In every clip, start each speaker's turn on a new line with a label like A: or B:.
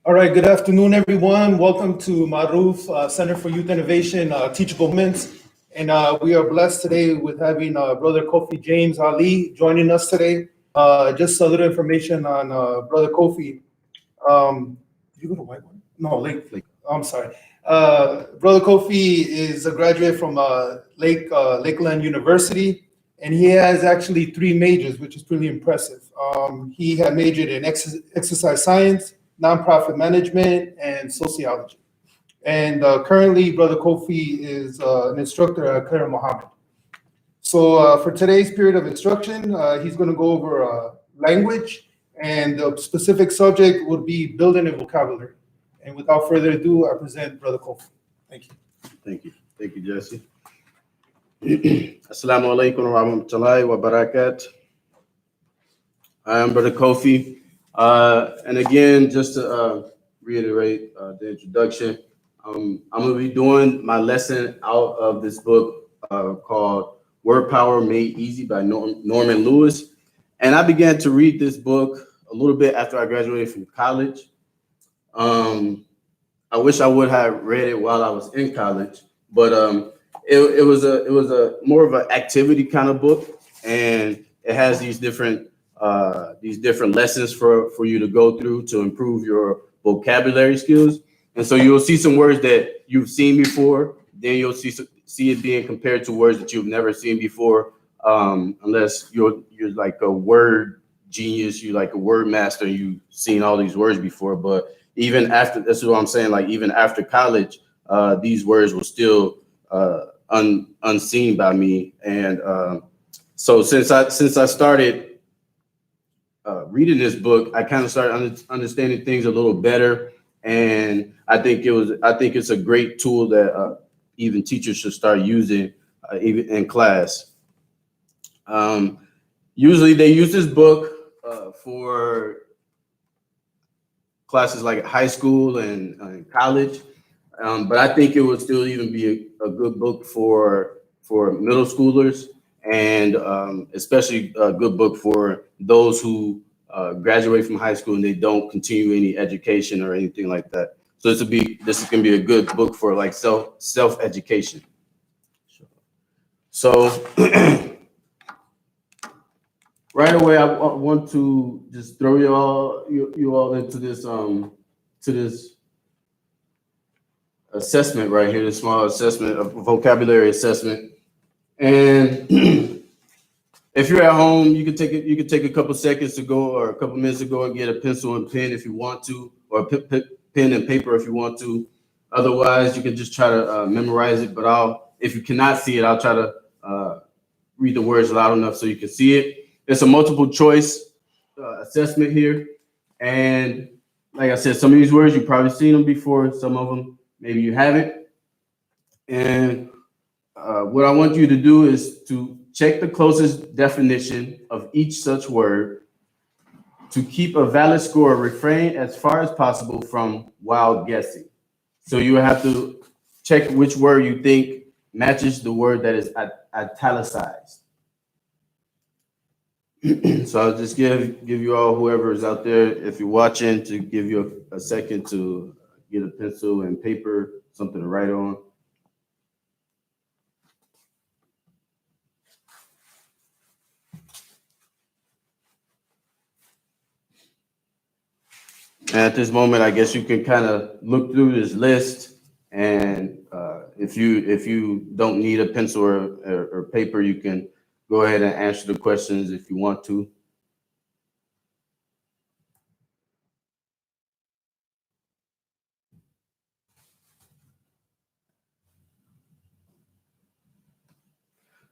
A: All right, good afternoon, everyone. Welcome to Maruf Center for Youth Innovation, Teachable Moments. And we are blessed today with having Brother Kofi James Ali joining us today. Just a little information on Brother Kofi. Did you go to Whitewater? No, Lake. I'm sorry. Brother Kofi is a graduate from Lakeland University, and he has actually 3 majors, which is pretty impressive. He had majored in exercise science, nonprofit management, and sociology. And currently, Brother Kofi is an instructor at Khair Muhammad. So for today's period of instruction, he's going to go over language, and the specific subject would be building a vocabulary. And without further ado, I present Brother Kofi. Thank you.
B: Thank you. Thank you, Jesse. Assalamu alaikum wa rahmatullahi wa barakatuh. I am Brother Kofi. And again, just to reiterate the introduction, I'm going to be doing my lesson out of this book called Word Power Made Easy by Norman Lewis. And I began to read this book a little bit after I graduated from college. I wish I would have read it while I was in college, but it was a more of an activity kind of book, and it has these different lessons for you to go through to improve your vocabulary skills. And so you'll see some words that you've seen before, then you'll see it being compared to words that you've never seen before, unless you're like a word genius, you're like a word master, you've seen all these words before. But even after, that's what I'm saying, like even after college, these words were still unseen by me. And so since I started reading this book, I kind of started understanding things a little better. And I think it's a great tool that even teachers should start using even in class. Usually they use this book for classes like high school and college, but I think it would still even be a good book for middle schoolers, and especially a good book for those who graduate from high school and they don't continue any education or anything like that. So this is gonna be a good book for like self education. So right away, I want to just throw you all into this assessment right here, this small assessment of vocabulary assessment. And if you're at home, you can take a couple seconds to go, or a couple minutes to go and get a pencil and pen if you want to, or pen and paper if you want to. Otherwise, you can just try to memorize it. But if you cannot see it, I'll try to read the words loud enough so you can see it. It's a multiple choice assessment here. And like I said, some of these words, you've probably seen them before. Some of them, maybe you haven't. And what I want you to do is to check the closest definition of each such word, to keep a valid score, refrain as far as possible from wild guessing. So you have to check which word you think matches the word that is italicized. So I'll just give you all, whoever is out there, if you're watching, to give you a second to get a pencil and paper, something to write on. And at this moment, I guess you can kind of look through this list, and if you don't need a pencil or paper, you can go ahead and answer the questions if you want to.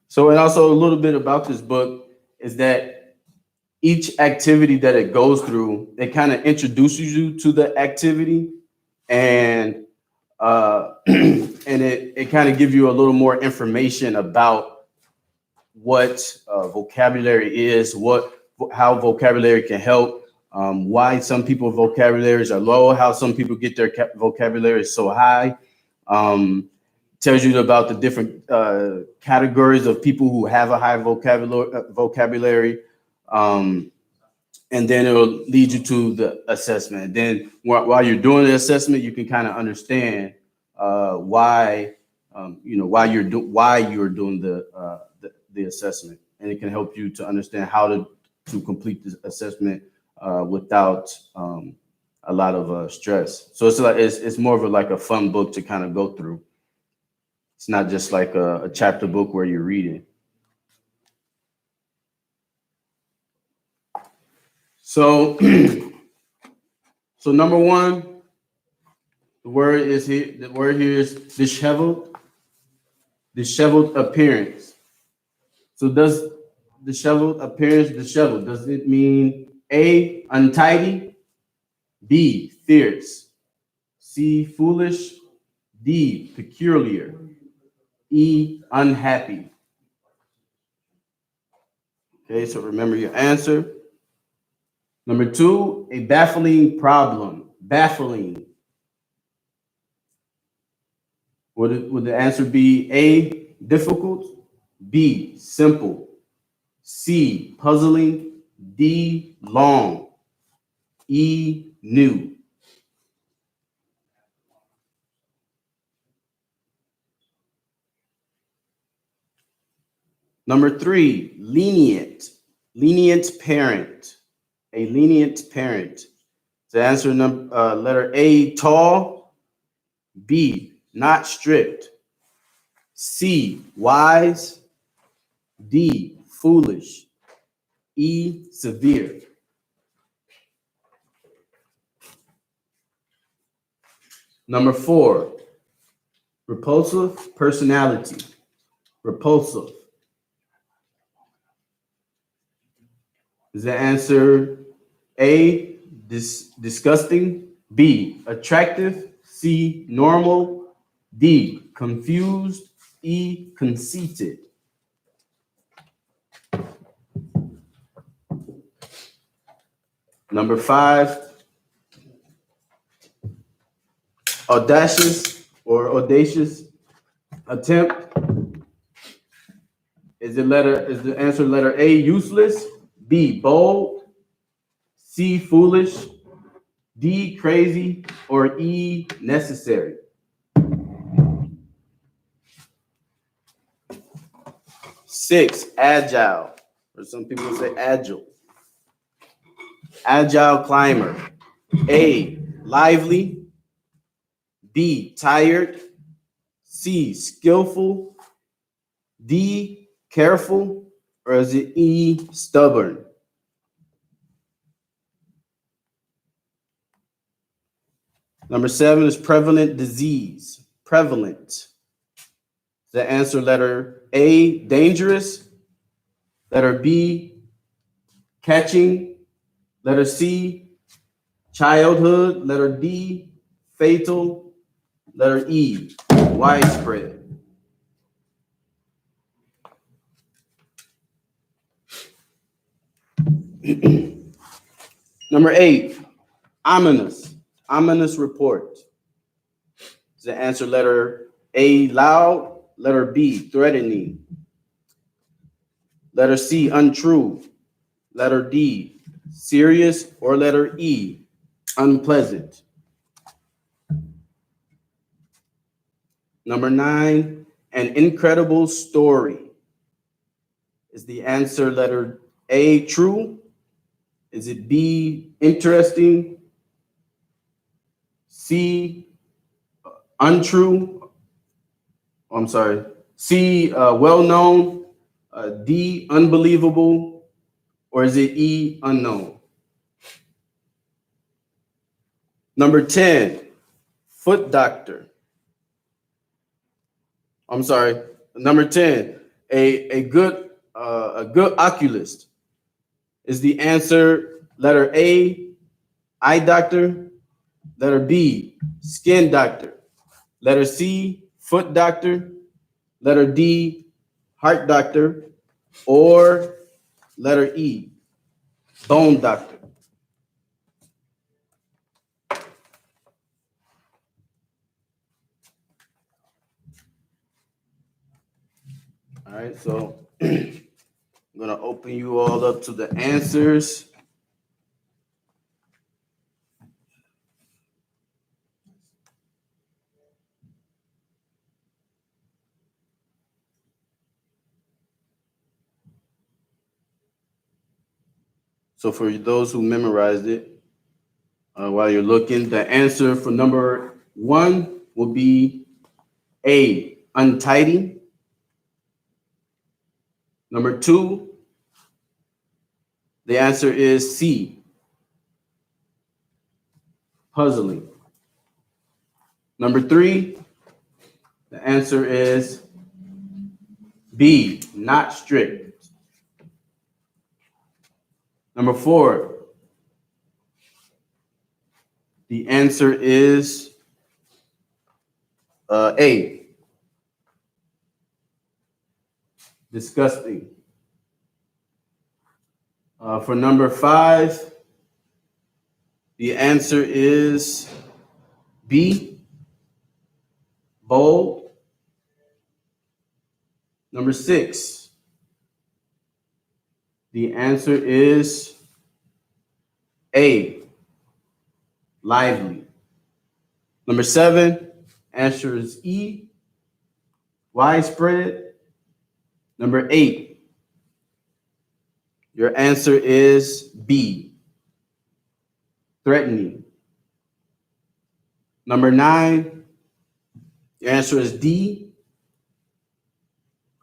B: So, and also a little bit about this book is that each activity that it goes through, it kind of introduces you to the activity, and it kind of gives you a little more information about what vocabulary is, how vocabulary can help, why some people's vocabularies are low, how some people get their vocabulary so high. Tells you about the different categories of people who have a high vocabulary. and then it will lead you to the assessment. And then while you're doing the assessment, you can kind of understand why why you're doing the assessment, and it can help you to understand how to complete the assessment without a lot of stress. So it's more of like a fun book to kind of go through. It's not just like a chapter book where you're reading. So, so number one, the word here. The word here is disheveled. Disheveled appearance. So does disheveled appearance disheveled? Does it mean A, untidy, B, fierce, C, foolish, D, peculiar, E, unhappy? Okay, so remember your answer. Number two, a baffling problem. Baffling. Would the answer be A, difficult, B, simple, C, puzzling, D, long, E, new? Number three, lenient. Lenient parent. A lenient parent. The answer letter A, tall, B, not strict, C, wise, D, foolish, E, severe. Number four, repulsive personality. Repulsive. Is the answer A, disgusting, B, attractive, C, normal, D, confused, E, conceited? Number five, audacious or audacious attempt. Is the answer letter A, useless, B, bold, C, foolish, D, crazy, or E, necessary? Six, agile, or some people say agile. Agile climber. A, lively, B, tired, C, skillful, D, careful, or is it E, stubborn? Number seven is prevalent disease. Prevalent. The answer letter A, dangerous, letter B, catching, letter C, childhood, letter D, fatal, letter E, widespread. Number eight, ominous. Ominous report. Is the answer letter A, loud, letter B, threatening, letter C, untrue, letter D, serious, or letter E, unpleasant? Number nine, an incredible story. Is the answer letter A, true? Is it B, interesting? C, untrue? I'm sorry. C, well known? D, unbelievable? Or is it E, unknown? Number 10, foot doctor. I'm sorry. Number 10, a good oculist. Is the answer letter A, eye doctor, letter B, skin doctor, letter C, foot doctor, letter D, heart doctor, or letter E, bone doctor? All right, so I'm gonna open you all up to the answers. So for those who memorized it, while you're looking, the answer for number 1 will be A, untidy. Number 2, the answer is C, puzzling. Number 3, the answer is B, not strict. Number 4, the answer is A, disgusting. For number 5, the answer is B, bold. Number 6, the answer is A, lively. Number 7, answer is E, widespread. Number 8, your answer is B, threatening. Number 9, your answer is D,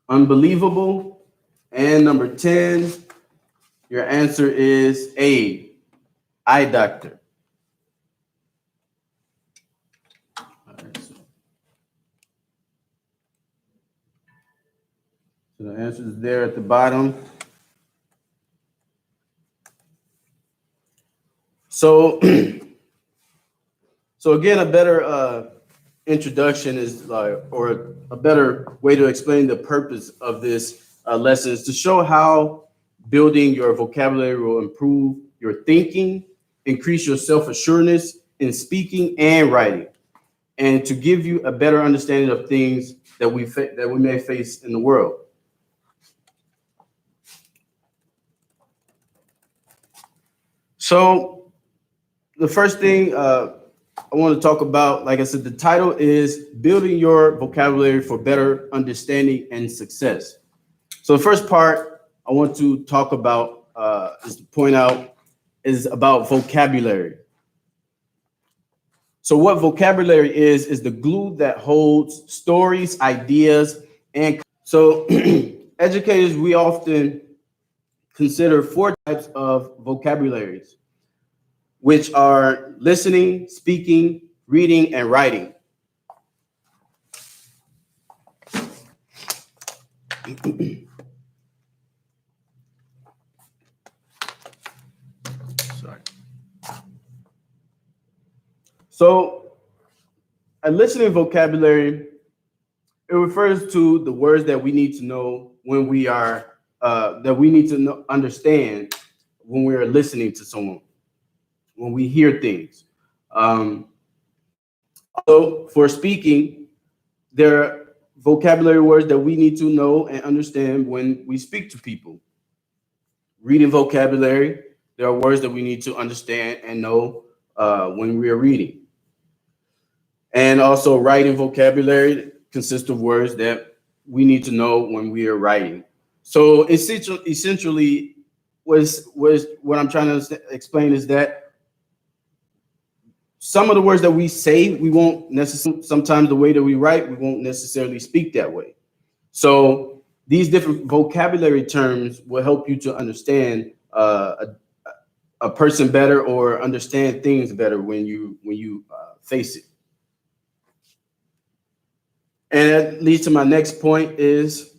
B: unbelievable. And number 10, your answer is A, eye doctor. All right, so the answer is there at the bottom. So, so again, a better introduction is or a better way to explain the purpose of this lesson is to show how building your vocabulary will improve your thinking, increase your self-assurance in speaking and writing, and to give you a better understanding of things that we may face in the world. So the first thing I want to talk about, like I said, the title is Building Your Vocabulary for Better Understanding and Success. So the first part I want to talk about, is to point out, is about vocabulary. So what vocabulary is the glue that holds stories, ideas, and so educators, we often consider 4 types of vocabularies, which are listening, speaking, reading, and writing. Sorry. So a listening vocabulary, it refers to the words that we need to know when we are, that we need to understand when we are listening to someone, when we hear things. Also, for speaking, there are vocabulary words that we need to know and understand when we speak to people. Reading vocabulary, there are words that we need to understand and know when we are reading. And also writing vocabulary consists of words that we need to know when we are writing. So essentially what I'm trying to explain is that some of the words that we say, we won't necessarily, sometimes the way that we write, we won't necessarily speak that way. So these different vocabulary terms will help you to understand a person better or understand things better when you face it. And that leads to my next point is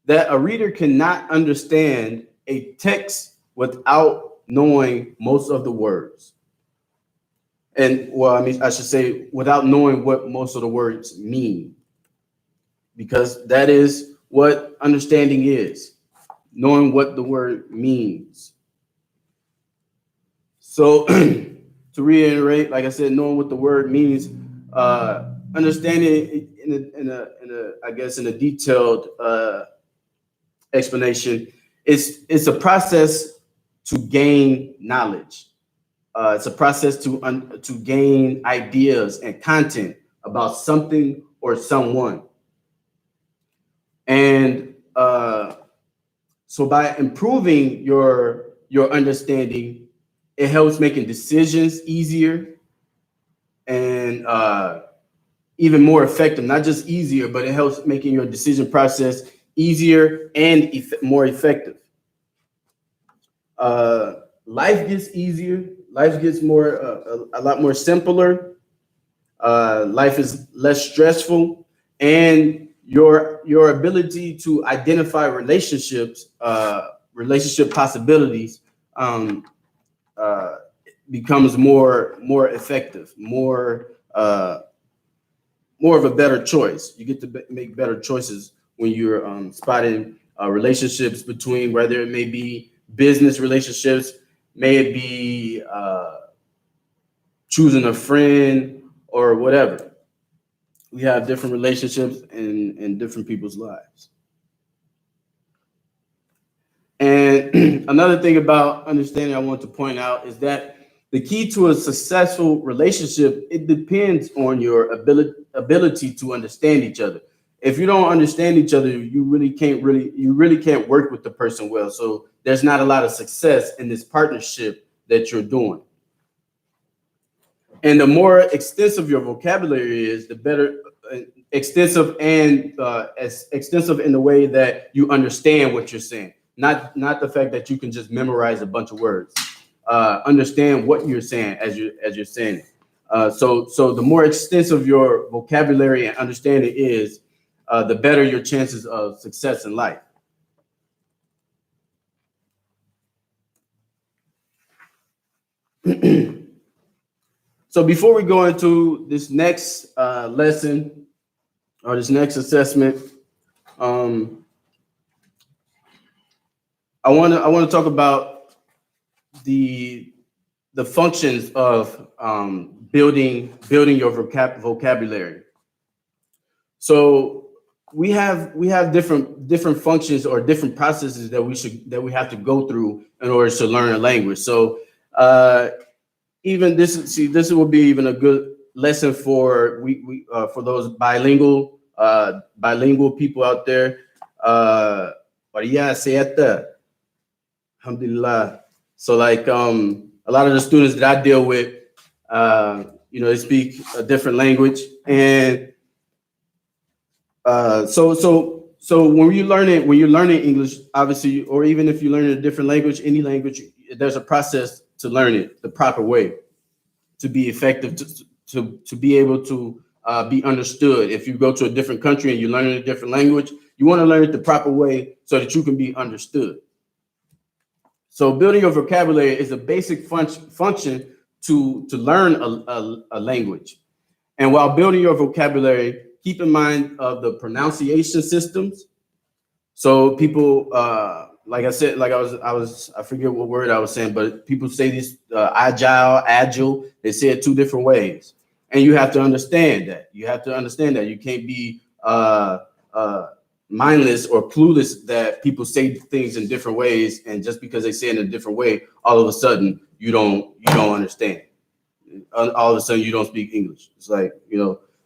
B: that a reader cannot understand a text without knowing most of the words. And well, I mean, I should say without knowing what most of the words mean, because that is what understanding is, knowing what the word means. So to reiterate, like I said, knowing what the word means, understanding in a detailed explanation, it's a process to gain knowledge. It's a process to gain ideas and content about something or someone. And so by improving your your understanding. It helps making decisions easier and even more effective. Not just easier, but it helps making your decision process easier and more effective. Life gets easier. Life gets more a lot more simpler. Life is less stressful, and your ability to identify relationships, relationship possibilities, becomes more effective, more of a better choice. You get to make better choices when you're spotting relationships between, whether it may be business relationships, may it be choosing a friend or whatever. We have different relationships in different people's lives. And another thing about understanding I want to point out is that the key to a successful relationship, it depends on your ability to understand each other. If you don't understand each other, you really can't work with the person well. So there's not a lot of success in this partnership that you're doing. And the more extensive your vocabulary is, the better. Extensive and as extensive in the way that you understand what you're saying, not the fact that you can just memorize a bunch of words. Understand what you're saying as you're saying it. So the more extensive your vocabulary and understanding is, the better your chances of success in life. So before we go into this next lesson or this next assessment, I want to talk about the functions of building your vocabulary. So we have different functions or different processes that we have to go through in order to learn a language. So even this will be even a good lesson for for those bilingual people out there. Alhamdulillah. So like a lot of the students that I deal with, they speak a different language, and so when you're learning English, obviously, or even if you're learning a different language, any language, there's a process to learn it the proper way, to be effective, to be able to be understood. If you go to a different country and you're learning a different language, you want to learn it the proper way so that you can be understood. So building your vocabulary is a basic function to learn a language. And while building your vocabulary, keep in mind of the pronunciation systems. So people, like I said, I forget what word I was saying, but people say this agile, they say it two different ways. And you have to understand that. You can't be mindless or clueless that people say things in different ways, and just because they say it in a different way, all of a sudden you don't understand. All of a sudden you don't speak English. It's like,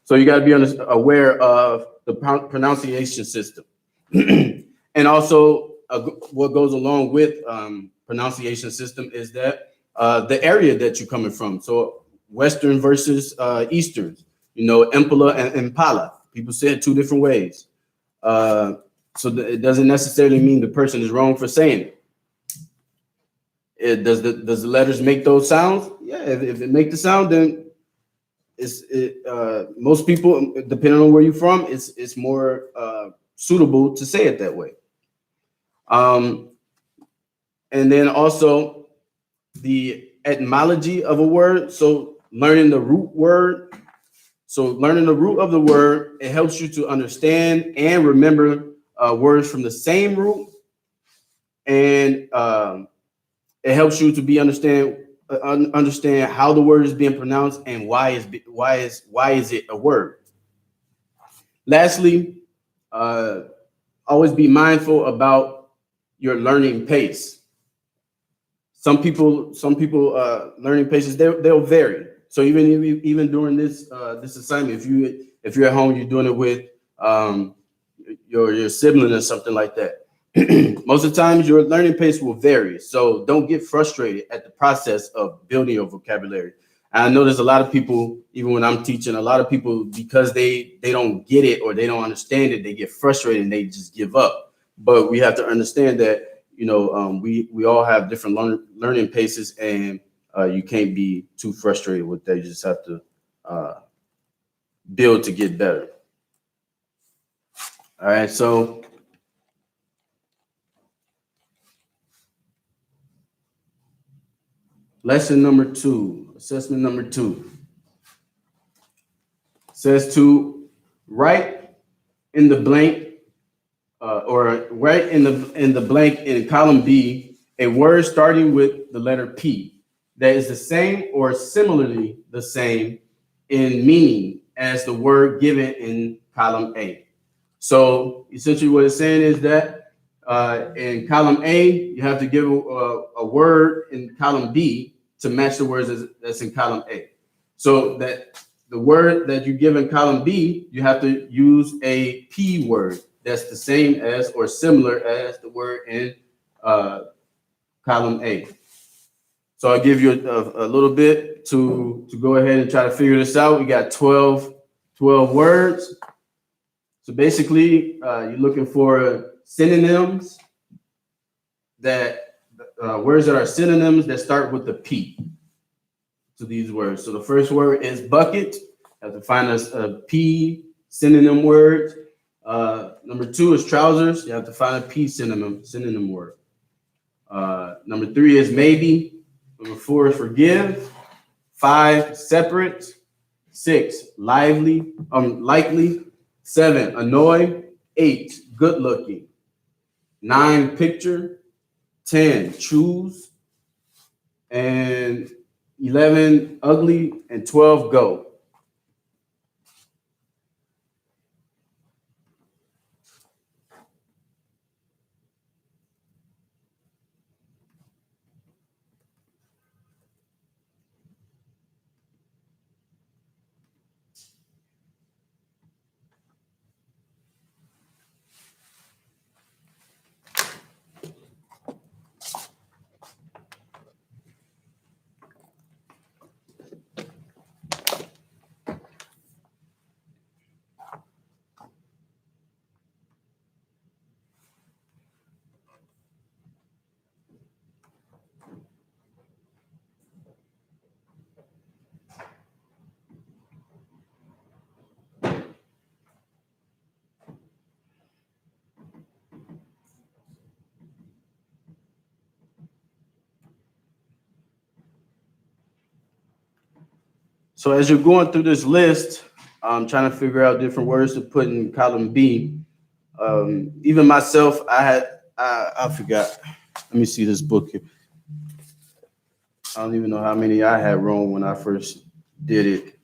B: so you got to be aware of the pronunciation system. And also what goes along with pronunciation system is that the area that you're coming from. So Western versus Eastern, Impala and Impala. People say it two different ways. So it doesn't necessarily mean the person is wrong for saying it. Does the letters make those sounds? Yeah, if it make the sound, then most people, depending on where you're from, it's more suitable to say it that way. And then also the etymology of a word. So learning the root word. So learning the root of the word, it helps you to understand and remember words from the same root, and it helps you to understand how the word is being pronounced and why is it a word. Lastly, always be mindful about your learning pace. Some people learning paces, they'll vary. So even during this assignment, if you're at home, you're doing it with your sibling or something like that, Most of the times your learning pace will vary. So don't get frustrated at the process of building your vocabulary. And I know there's a lot of people, even when I'm teaching, a lot of people, because they don't get it or they don't understand it, they get frustrated and they just give up. But we have to understand that, we all have different learning paces, and you can't be too frustrated with that. You just have to build to get better. All right, so lesson number 2, assessment number 2, says to write in the blank, or write in the blank in column B a word starting with the letter P that is the same or similarly the same in meaning as the word given in column A. So essentially what it's saying is that in column A, you have to give a word in column B to match the words that's in column A. So that the word that you give in column B, you have to use a P word that's the same as or similar as the word in column A. So I'll give you a little bit to go ahead and try to figure this out. We got 12 words. So basically, you're looking for synonyms words that are synonyms that start with the P to these words. So the first word is bucket. You have to find a P synonym word. Number 2 is trousers. You have to find a P synonym word. Number 3 is maybe. Number 4 is forgive. 5, separate. 6, likely. 7, annoy. 8, good looking. 9, picture. 10, choose. And 11, ugly. And 12, go. So as you're going through this list, I'm trying to figure out different words to put in column B. Even myself, I forgot. Let me see this book here. I don't even know how many I had wrong when I first did it.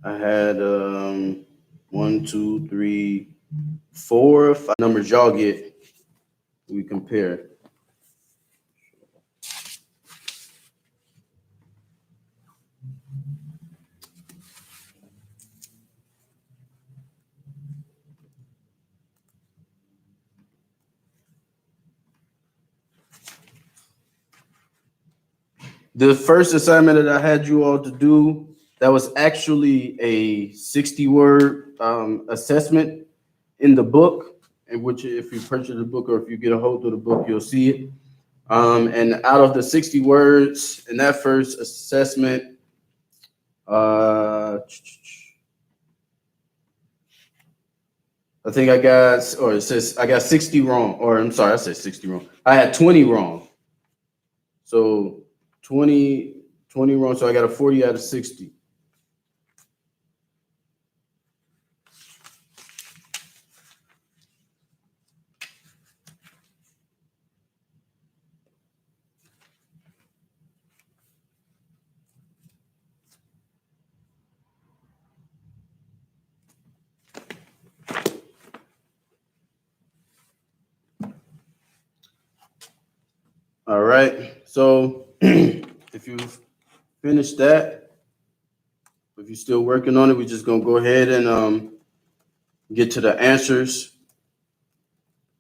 B: I had 1, 2, 3, 4, 5 numbers y'all get. We compare. The first assignment that I had you all to do, that was actually a 60-word assessment in the book, in which if you purchase the book or if you get a hold of the book, you'll see it. And out of the 60 words in that first assessment, I think I got, or it says I got 60 wrong, or I'm sorry, I said 60 wrong. I had 20 wrong. So 20 wrong, so I got a 40 out of 60. All right, so if you've finished that, if you're still working on it, we're just gonna go ahead and get to the answers.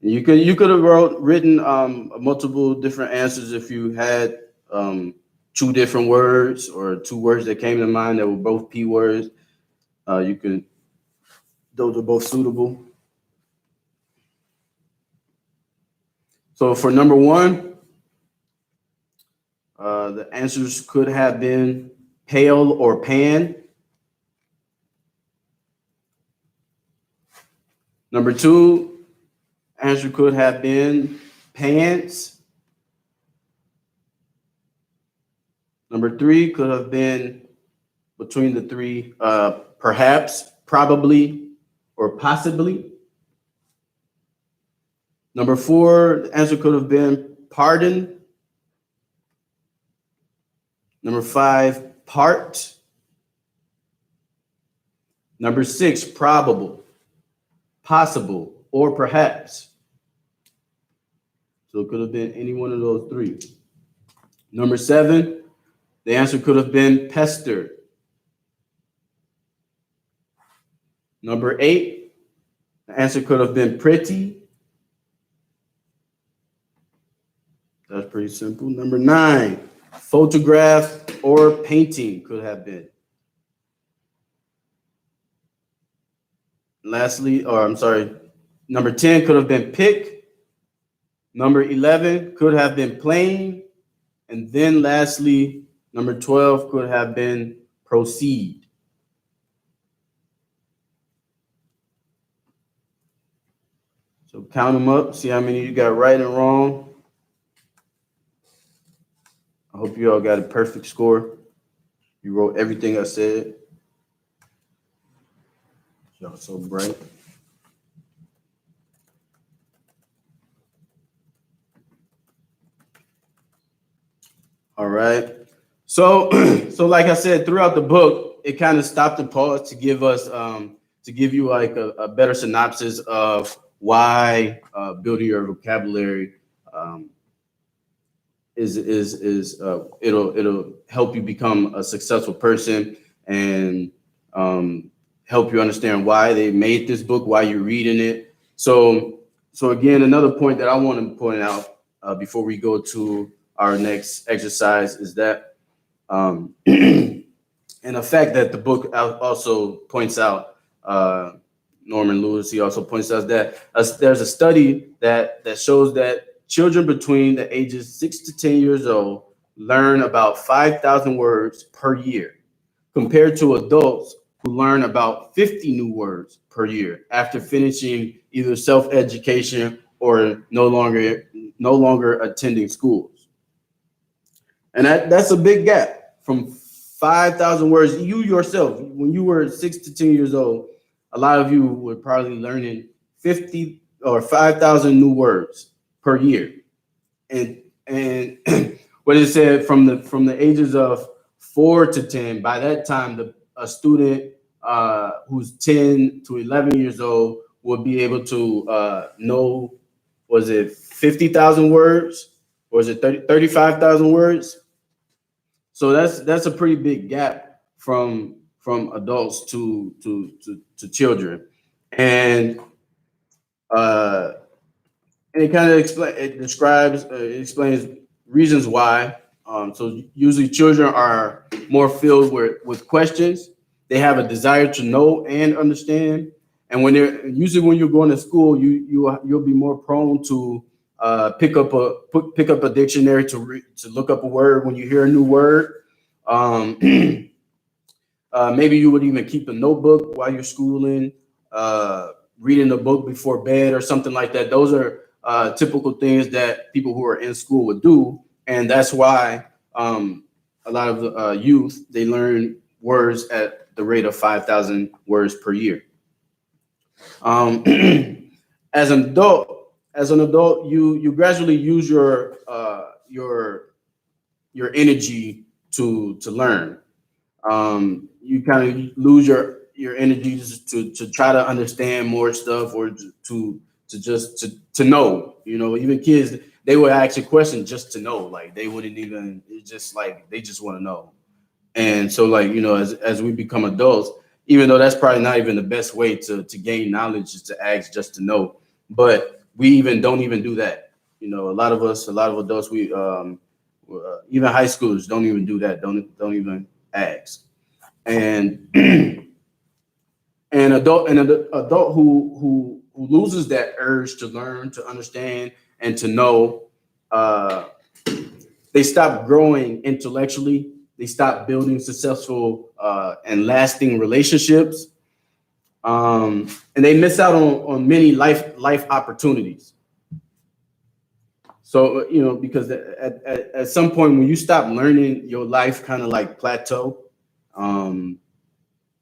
B: And you could have written multiple different answers if you had two different words or two words that came to mind that were both P words. Those are both suitable. So for number one, the answers could have been pail or pan. Number two, answer could have been pants. Number three could have been between the three, perhaps, probably, or possibly. Number four, the answer could have been pardon. Number five, part. Number six, probable, possible, or perhaps. So it could have been any one of those three. Number seven, the answer could have been pester. Number eight, the answer could have been pretty. That's pretty simple. Number nine, photograph or painting could have been. Lastly, number 10 could have been pick. Number 11 could have been plain. And then lastly, number 12 could have been proceed. So count them up, see how many you got right and wrong. I hope you all got a perfect score. You wrote everything I said. Y'all so bright. All right. So like I said, throughout the book, it kind of stopped and paused to give us, to give you like a better synopsis of why building your vocabulary it'll help you become a successful person and help you understand why they made this book, why you're reading it. So again, another point that I want to point out before we go to our next exercise is that, and the fact that the book also points out, Norman Lewis, he also points out that there's a study that shows that children between the ages 6 to 10 years old learn about 5,000 words per year, compared to adults who learn about 50 new words per year after finishing either self-education or no longer attending schools. And that's a big gap from 5,000 words. You yourself, when you were 6 to 10 years old, a lot of you were probably learning 50 or 5,000 new words per year. And what it said from the ages of 4 to 10, by that time, a student who's 10 to 11 years old would be able to know, was it 50,000 words? Or is it 35,000 words? So that's a pretty big gap from adults to children. And it kind of explains reasons why. So usually children are more filled with questions. They have a desire to know and understand. And when you're going to school, you'll be more prone to pick up a dictionary to look up a word when you hear a new word. Maybe you would even keep a notebook while you're schooling, reading a book before bed or something like that. Those are typical things that people who are in school would do. And that's why a lot of the youth, they learn words at the rate of 5,000 words per year. As an adult, you gradually use your energy to learn. You kind of lose your energy to try to understand more stuff or to know. You know, even kids, they would ask a question just to know. Like they wouldn't even, it's just like they just want to know. And so, like, you know, as we become adults, even though that's probably not even the best way to gain knowledge is to ask just to know, but we even don't even do that. You know, a lot of adults, we even high schoolers don't even do that. Don't even ask. And an adult who loses that urge to learn, to understand, and to know, they stop growing intellectually. They stop building successful and lasting relationships, and they miss out on many life opportunities. So, you know, because at some point when you stop learning, your life kind of like plateau. Um,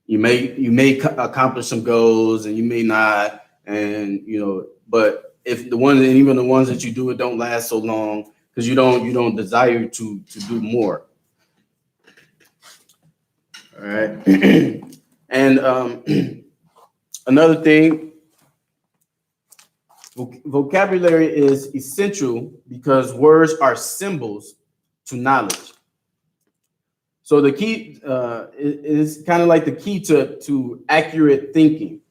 B: you may accomplish some goals, and you may not, and you know, but if the ones, and even the ones that you do, it don't last so long because you don't desire to do more. All right. And another thing, vocabulary is essential because words are symbols to knowledge. So the key is kind of like the key to accurate thinking.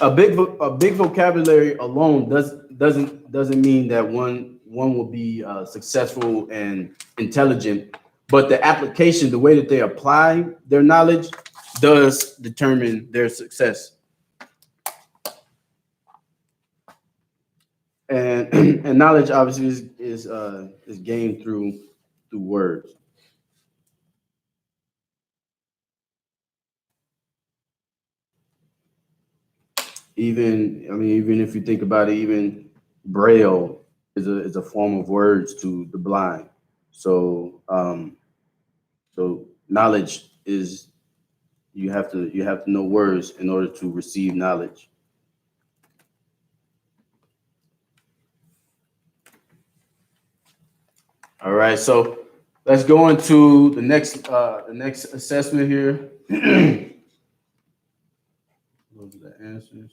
B: A big vocabulary alone doesn't mean that one will be successful and intelligent, but the application, the way that they apply their knowledge, does determine their success. And and knowledge obviously is gained through words. Even if you think about it, even Braille is a form of words to the blind. So so knowledge is, you have to know words in order to receive knowledge. All right, so let's go into the next assessment here. Those are the answers.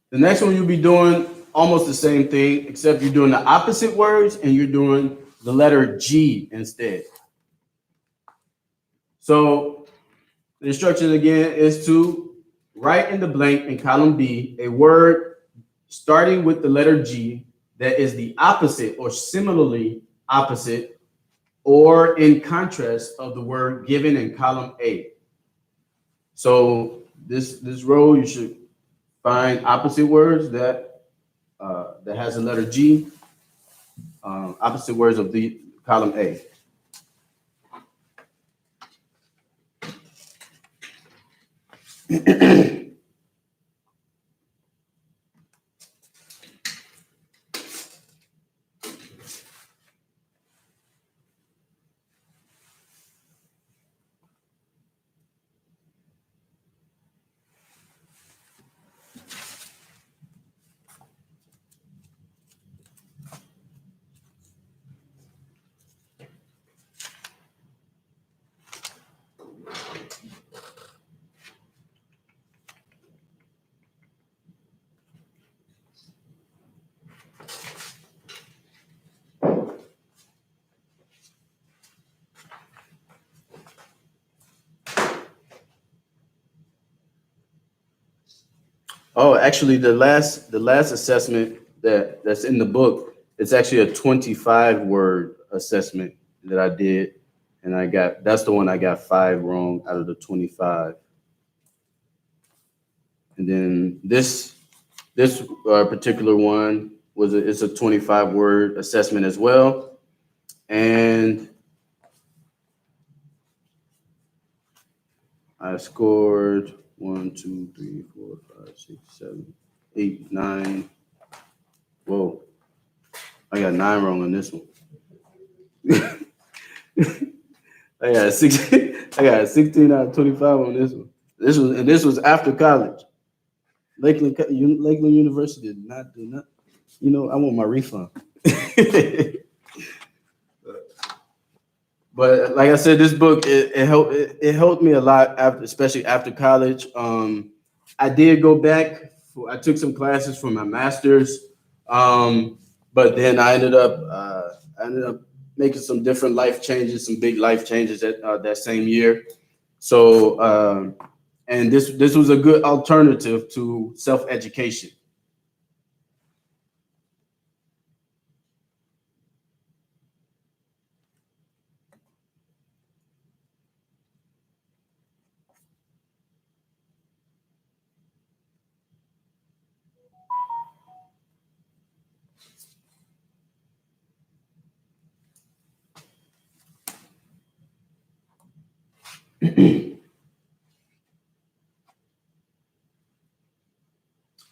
B: The next one you'll be doing almost the same thing, except you're doing the opposite words and you're doing the letter G instead. So the instruction again is to write in the blank in column B a word starting with the letter G that is the opposite or similarly opposite or in contrast of the word given in column A. So this row, you should find opposite words that has the letter G, opposite words of the column A. Oh, actually, the last assessment that's in the book, it's actually a 25 word assessment that I did, and that's the one I got 5 wrong out of the 25. And then this particular one it's a 25 word assessment as well, and I scored 1, 2, 3, 4, 5, 6, 7, 8, 9. Whoa, I got 9 wrong on this one. I got 16 out of 25 on this one. This was after college. Lakeland University did not do nothing. You know, I want my refund. But like I said, this book it helped me a lot after, especially after college. I did go back. I took some classes for my master's, but then I ended up making some different life changes, some big life changes that same year. So and this was a good alternative to self education.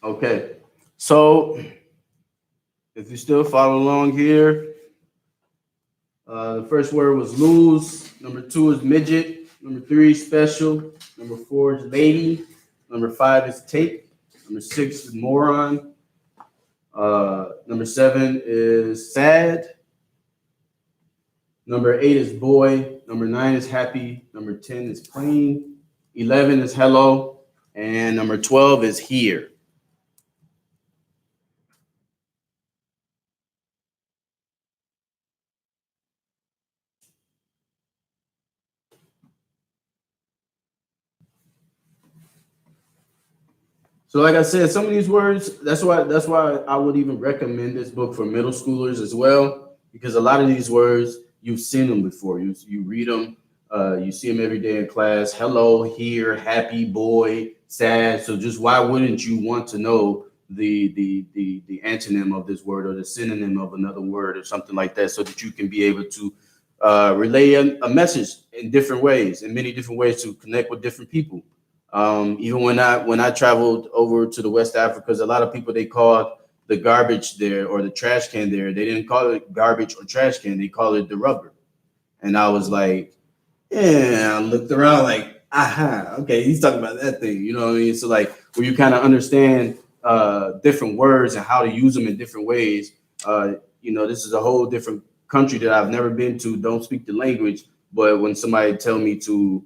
B: Okay, so if you still follow along here, the first word was lose. Number 2 is midget. Number 3 is special. Number 4 is lady. Number 5 is tape. Number 6 is moron. Number 7 is sad. Number 8 is boy. Number 9 is happy. Number 10 is plain. 11 is hello. And number 12 is here. So like I said, some of these words, that's why I would even recommend this book for middle schoolers as well, because a lot of these words, you've seen them before. You read them, you see them every day in class. Hello, here, happy, boy, sad. So just why wouldn't you want to know the antonym of this word or the synonym of another word or something like that, so that you can be able to relay a message in different ways, in many different ways, to connect with different people. Even when I traveled over to the West Africa, a lot of people, they called the garbage there or the trash can there, they didn't call it garbage or trash can, they call it the rubber. And I was like, yeah, I looked around like, aha, okay, he's talking about that thing, you know what I mean? So like, where you kind of understand different words and how to use them in different ways. This is a whole different country that I've never been to, don't speak the language, but when somebody tell me to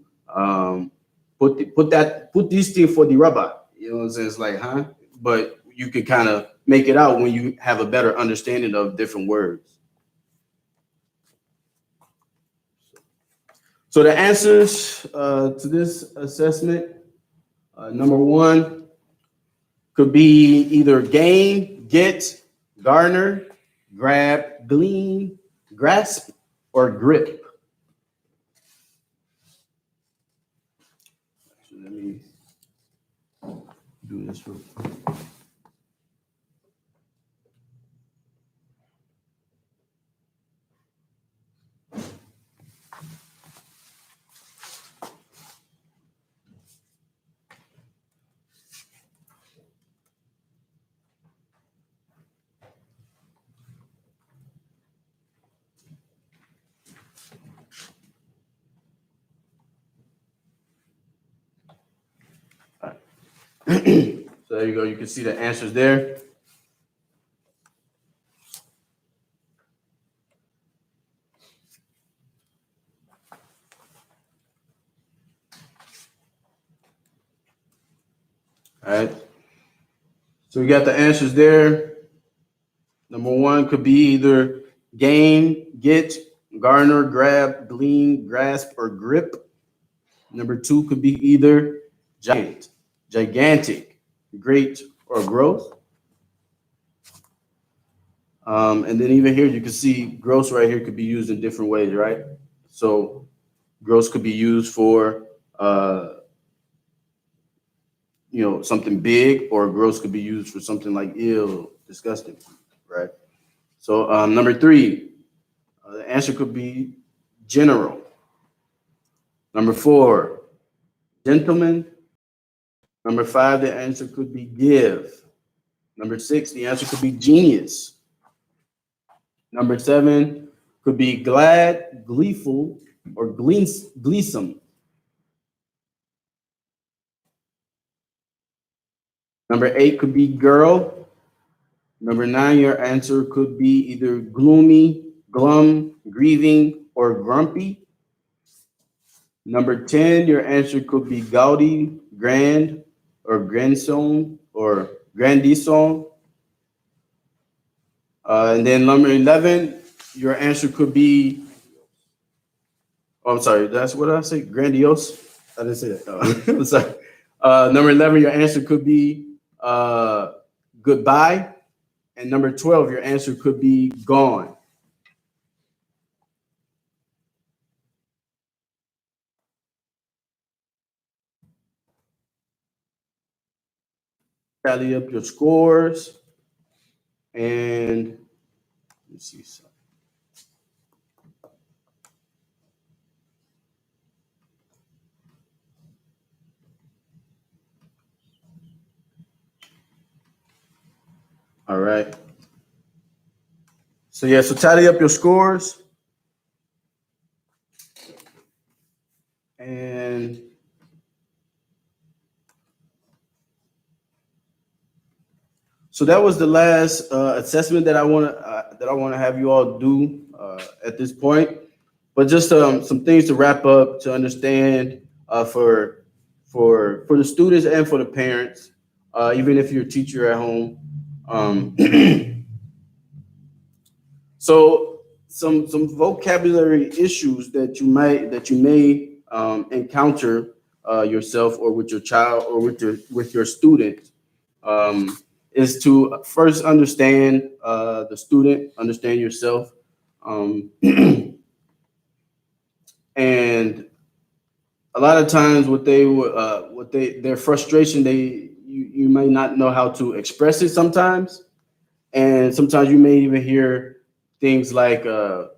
B: put these things for the rubber, you know what I'm saying? It's like, huh? But you can kind of make it out when you have a better understanding of different words. So the answers to this assessment, number 1 could be either gain, get, garner, grab, glean, grasp, or grip. So let me do this real quick. So there you go. You can see the answers there. All right. So we got the answers there. Number 1 could be either gain, get, garner, grab, glean, grasp, or grip. Number 2 could be either giant, gigantic, great, or growth. And then even here, you can see gross right here could be used in different ways, right? So gross could be used for, something big, or gross could be used for something like ill, disgusting, right? So number 3, the answer could be general. Number 4, gentleman. Number 5, the answer could be give. Number 6, the answer could be genius. Number 7 could be glad, gleeful, or gleesome. Number 8 could be girl. Number 9, your answer could be either gloomy, glum, grieving, or grumpy. Number 10, your answer could be gaudy, grand, or grandson, or grandison. And then number 11, your answer could be, oh, I'm sorry, that's what I say, grandiose. I didn't say that. Oh, I'm sorry. Number 11, your answer could be goodbye. And number 12, your answer could be gone. Tally up your scores. And let's see. All right. So yeah, so tally up your scores. And so that was the last assessment that I want to have you all do at this point. But just some things to wrap up to understand for the students and for the parents, even if you're a teacher at home. So some vocabulary issues that you may encounter yourself or with your child or with your student is to first understand the student, understand yourself, and a lot of times their frustration, you may not know how to express it sometimes, and sometimes you may even hear things like I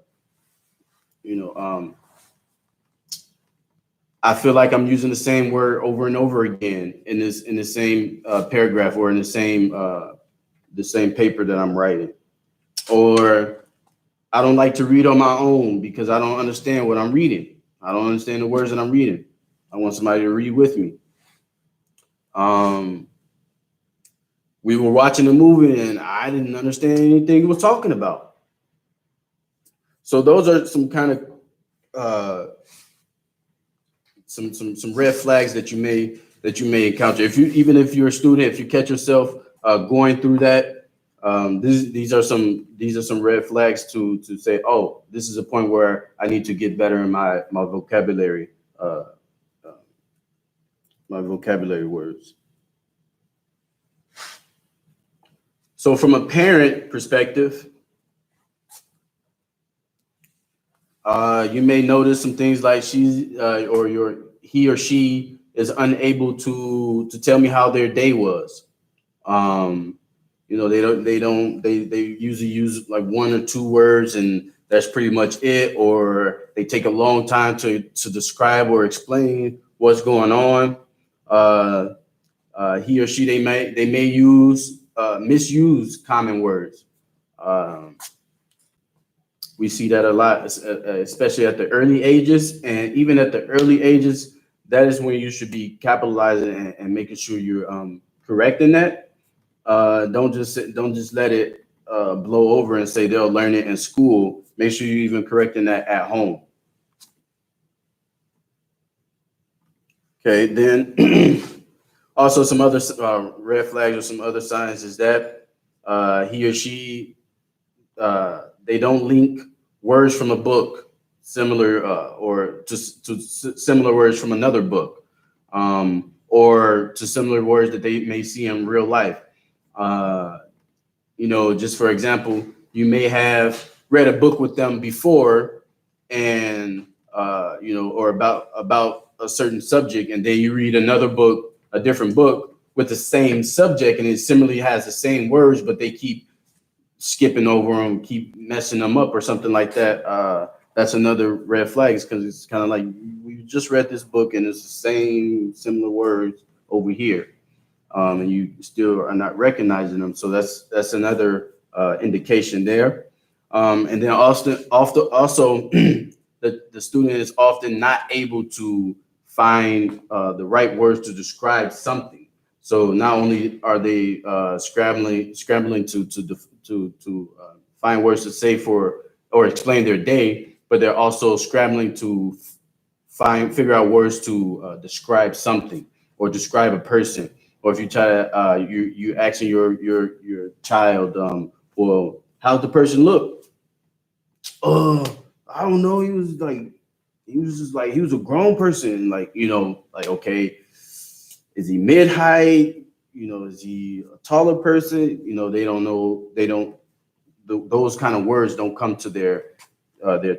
B: feel like I'm using the same word over and over again in the same paragraph or in the same paper that I'm writing, or I don't like to read on my own because I don't understand what I'm reading. I don't understand the words that I'm reading. I want somebody to read with me. We were watching a movie and I didn't understand anything he was talking about. So those are some kind of some red flags that you may encounter. Even if you're a student, if you catch yourself going through that, these are some red flags to say, oh, this is a point where I need to get better in my vocabulary, my vocabulary words. So from a parent perspective, you may notice some things like he or she is unable to tell me how their day was. They usually use like one or two words and that's pretty much it, or they take a long time to describe or explain what's going on. He or she, they may misuse common words. We see that a lot, especially at the early ages, and even at the early ages, that is when you should be capitalizing and making sure you're correcting that. Don't just let it blow over and say they'll learn it in school. Make sure you're even correcting that at home. Okay, then also some other red flags or some other signs is that he or she they don't link words from a book similar or to similar words from another book, or to similar words that they may see in real life. Just for example, you may have read a book with them before, and or about a certain subject, and then you read another book, a different book with the same subject, and it similarly has the same words, but they keep skipping over them, keep messing them up or something like that. That's another red flag, because it's kind of like we just read this book and it's the same similar words over here, and you still are not recognizing them. So that's another indication there. And then also the student is often not able to find the right words to describe something. So not only are they scrambling to find words to say for or explain their day, but they're also scrambling to figure out words to describe something or describe a person. Or if you try to you asking your child, well, how's the person look? Oh, I don't know. He was a grown person. Like, like, okay, is he mid height? Is he a taller person? They don't know. They don't. Those kind of words don't come to their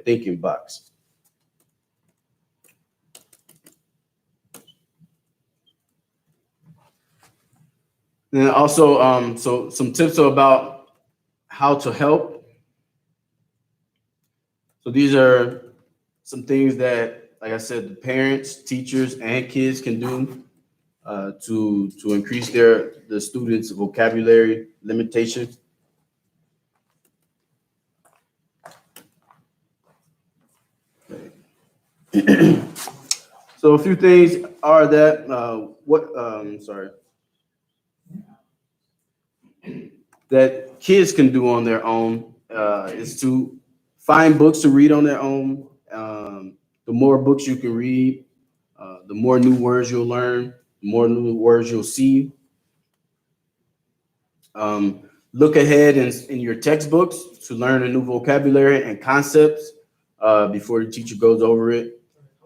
B: thinking box. And also, so some tips about how to help. So these are some things that, like I said, the parents, teachers, and kids can do to increase the students' vocabulary limitation. So a few things are that that kids can do on their own is to find books to read on their own. The more books you can read, the more new words you'll learn, the more new words you'll see. Look ahead in your textbooks to learn a new vocabulary and concepts before the teacher goes over it.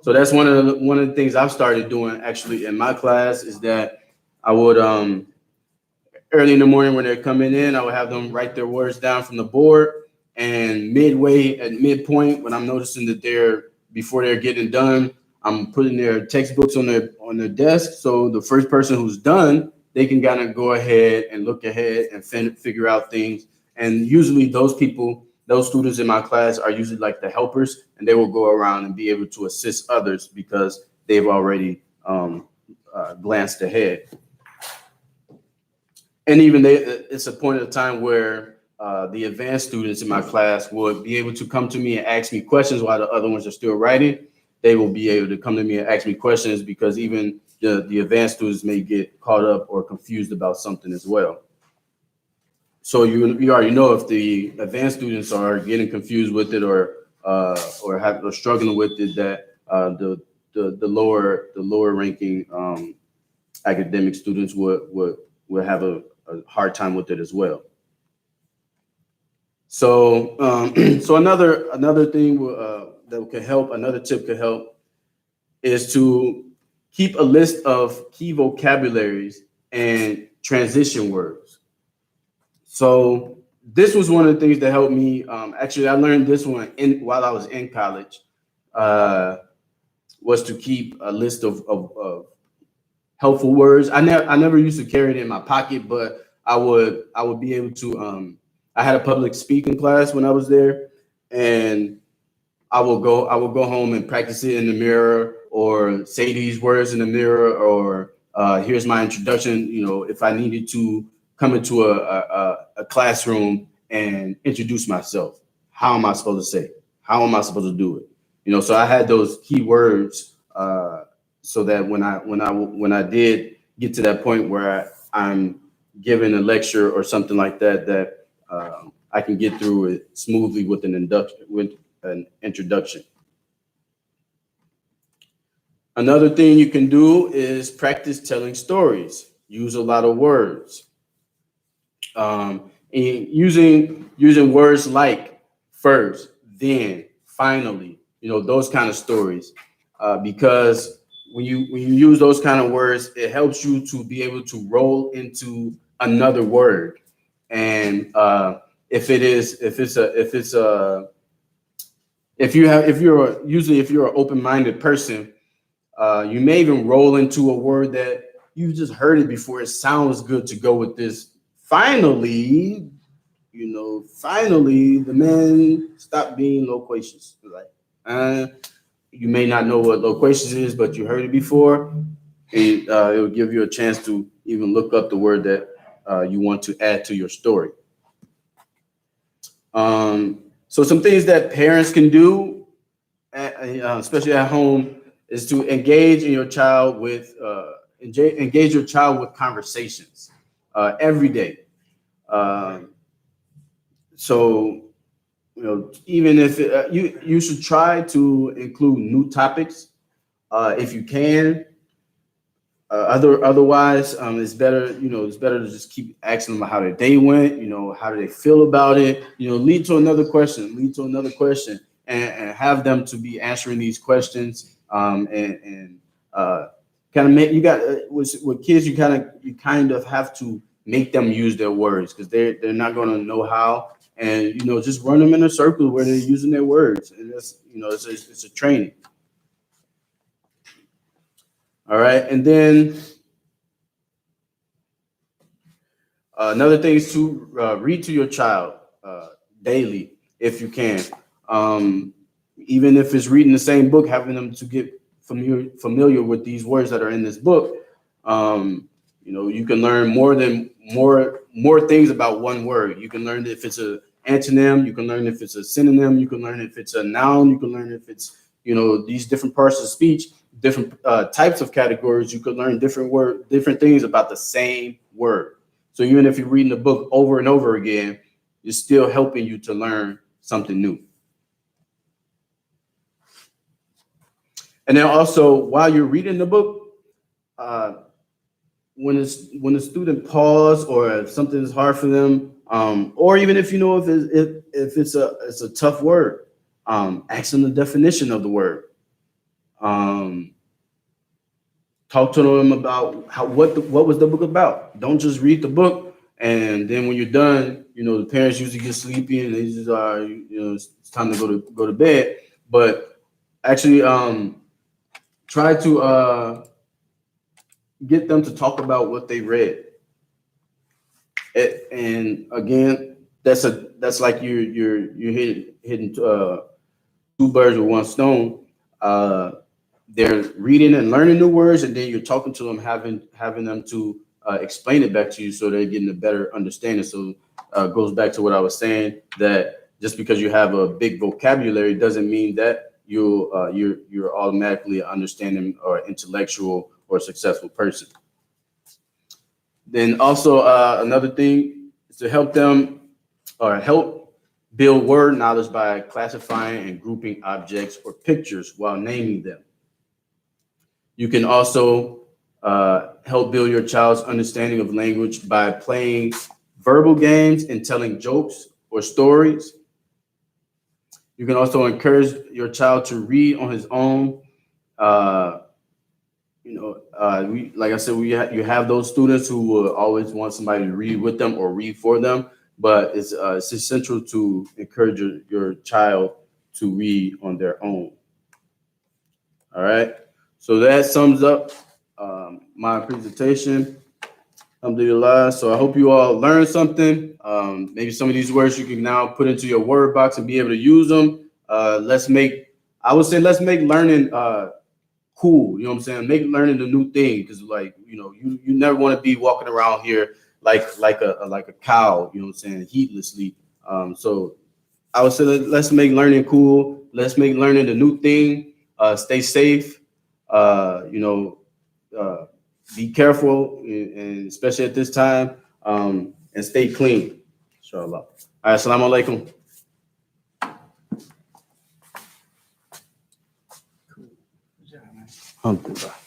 B: So that's one of the things I've started doing actually in my class is that I would early in the morning when they're coming in, I would have them write their words down from the board. And midpoint, when I'm noticing that before they're getting done, I'm putting their textbooks on their desk. So the first person who's done, they can kind of go ahead and look ahead and figure out things. And usually those students in my class are usually like the helpers, and they will go around and be able to assist others because they've already glanced ahead. And even it's a point of time where the advanced students in my class would be able to come to me and ask me questions while the other ones are still writing. They will be able to come to me and ask me questions because even the advanced students may get caught up or confused about something as well. So you already know if the advanced students are getting confused with it or struggling with it, that the lower ranking academic students would have a hard time with it as well. So so another thing that could help, another tip could help, is to keep a list of key vocabularies and transition words. So this was one of the things that helped me. Actually, I learned this one while I was in college. Was to keep a list of helpful words. I never used to carry it in my pocket, but I would be able to. I had a public speaking class when I was there, and I will go home and practice it in the mirror, or say these words in the mirror, or here's my introduction. If I needed to come into a classroom and introduce myself, how am I supposed to say it? How am I supposed to do it? So I had those key words so that when I did get to that point where I'm giving a lecture or something like that, I can get through it smoothly with an introduction. Another thing you can do is practice telling stories. Use a lot of words. And using words like first, then, finally, those kind of stories, because when you use those kind of words, it helps you to be able to roll into another word. And if you're an open-minded person, you may even roll into a word that you just heard it before. It sounds good to go with this. Finally, the man stopped being loquacious. Like, you may not know what loquacious is, but you heard it before. And it will give you a chance to even look up the word that you want to add to your story. So some things that parents can do, especially at home, is to engage in your child with engage your child with conversations every day. So, even if you should try to include new topics if you can. Otherwise, it's better. It's better to just keep asking them how their day went. How do they feel about it? Lead to another question. And have them to be answering these questions. And kind of make with kids. You kind of have to make them use their words because they're not going to know how. And just run them in a circle where they're using their words, and it's a training. All right, and then another thing is to read to your child daily if you can. Even if it's reading the same book, having them to get familiar with these words that are in this book. You can learn more things about one word. You can learn if it's an antonym. You can learn if it's a synonym. You can learn if it's a noun. You can learn if it's these different parts of speech, different types of categories. You could learn different things about the same word. So even if you're reading the book over and over again, it's still helping you to learn something new. And then also, while you're reading the book, when a student pauses or if something is hard for them, or even if if it's a tough word, ask them the definition of the word. Talk to them about what was the book about. Don't just read the book and then when you're done, the parents usually get sleepy and they just it's time to go to bed. But actually, try to get them to talk about what they read. And again, that's like you're hitting two birds with one stone. They're reading and learning new words, and then you're talking to them, having them to explain it back to you, so they're getting a better understanding. So it goes back to what I was saying, that just because you have a big vocabulary doesn't mean that you're automatically an understanding or intellectual or successful person. Then also another thing is to help them or help build word knowledge by classifying and grouping objects or pictures while naming them. You can also help build your child's understanding of language by playing verbal games and telling jokes or stories. You can also encourage your child to read on his own. Like I said, you have those students who will always want somebody to read with them or read for them, but it's essential to encourage your child to read on their own. All right. So that sums up my presentation. Alhamdulillah. So I hope you all learned something. Maybe some of these words you can now put into your word box and be able to use them. Let's make learning cool. You know what I'm saying? Make learning a new thing, because you never want to be walking around here like a cow. You know what I'm saying? Heedlessly. So I would say let's make learning cool. Let's make learning a new thing. Stay safe. Be careful, and especially at this time, and stay clean. Inshallah. All right, assalamu alaikum. Alhamdulillah.